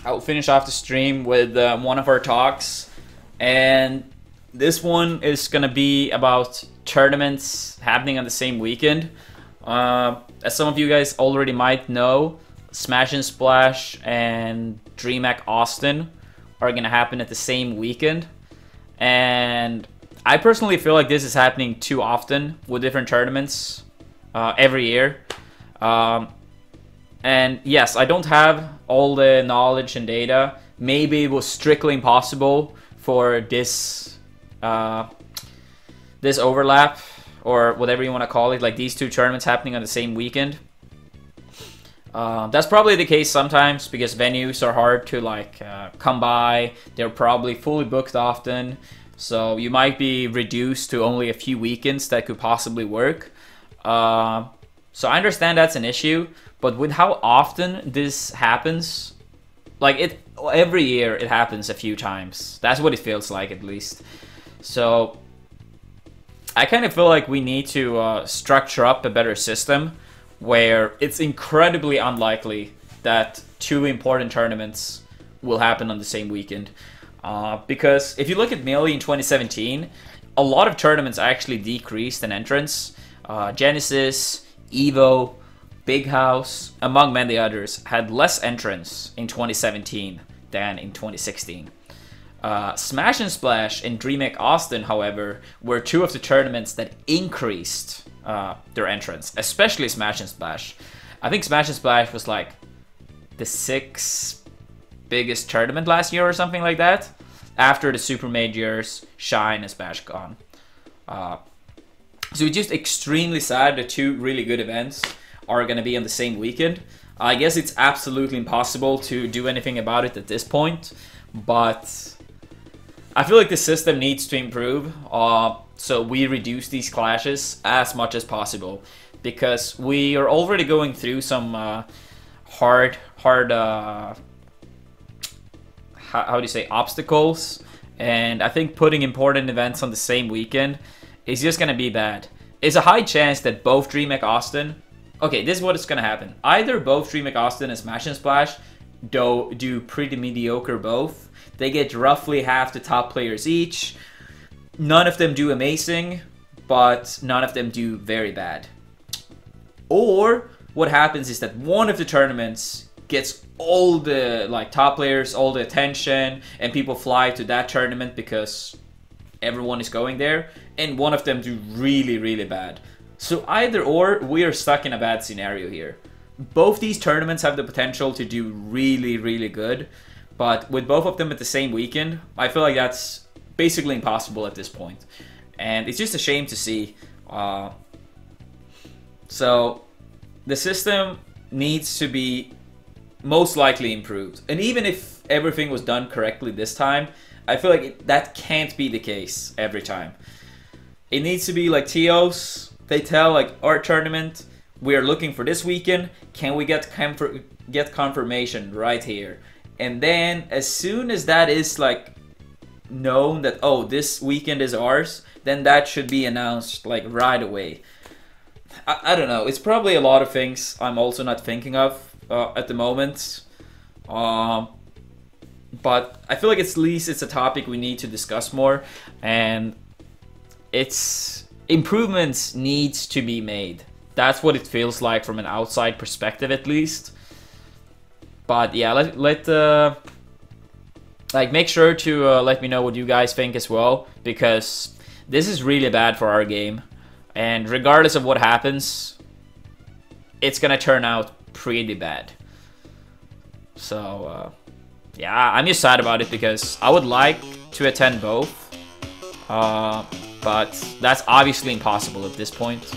I'll finish off the stream with one of our talks, and this one is gonna be about tournaments happening on the same weekend. As some of you guys already might know, Smash and Splash and DreamHack Austin are gonna happen at the same weekend, and I personally feel like this is happening too often with different tournaments every year. And yes, I don't have all the knowledge and data. Maybe it was strictly impossible for this this overlap, or whatever you want to call it, like these two tournaments happening on the same weekend. That's probably the case sometimes because venues are hard to like come by. They're probably fully booked often, so you might be reduced to only a few weekends that could possibly work. So I understand that's an issue, but with how often this happens, like every year it happens a few times. That's what it feels like, at least. So I kind of feel like we need to structure up a better system where it's incredibly unlikely that two important tournaments will happen on the same weekend. Because if you look at Melee in 2017, a lot of tournaments actually decreased in entrance. Genesis, Evo, Big House, among many others, had less entrance in 2017 than in 2016. Smash and Splash and DreamHack Austin, however, were two of the tournaments that increased their entrance, especially Smash and Splash. I think Smash and Splash was like the 6th biggest tournament last year or something like that, after the Super Majors, Shine, and Smash Gone. So it's just extremely sad that two really good events are going to be on the same weekend. I guess it's absolutely impossible to do anything about it at this point, but I feel like the system needs to improve, so we reduce these clashes as much as possible, because we are already going through some hard how do you say, obstacles, and I think putting important events on the same weekend is just going to be bad. It's a high chance that both DreamHack Austin... Okay, this is what is going to happen. Either both DreamHack Austin and Smash and Splash do pretty mediocre both. They get roughly half the top players each. None of them do amazing, but none of them do very bad. Or what happens is that one of the tournaments gets all the like top players, all the attention, and people fly to that tournament because everyone is going there, and one of them do really, really bad. So either or, we are stuck in a bad scenario here. Both these tournaments have the potential to do really, really good, but with both of them at the same weekend, I feel like that's basically impossible at this point. And it's just a shame to see. So the system needs to be most likely improved. And even if everything was done correctly this time, I feel like that can't be the case every time. It needs to be like TOs. They tell like our tournament, we are looking for this weekend. Can we get confirmation right here? And then as soon as that is like known that, oh, this weekend is ours, then that should be announced like right away. I don't know. It's probably a lot of things I'm also not thinking of at the moment. But I feel like at least it's a topic we need to discuss more, and improvements needs to be made. That's what it feels like from an outside perspective, at least. But yeah, like make sure to let me know what you guys think as well, because this is really bad for our game, and regardless of what happens, it's gonna turn out pretty bad. So yeah, I'm just sad about it because I would like to attend both, but that's obviously impossible at this point.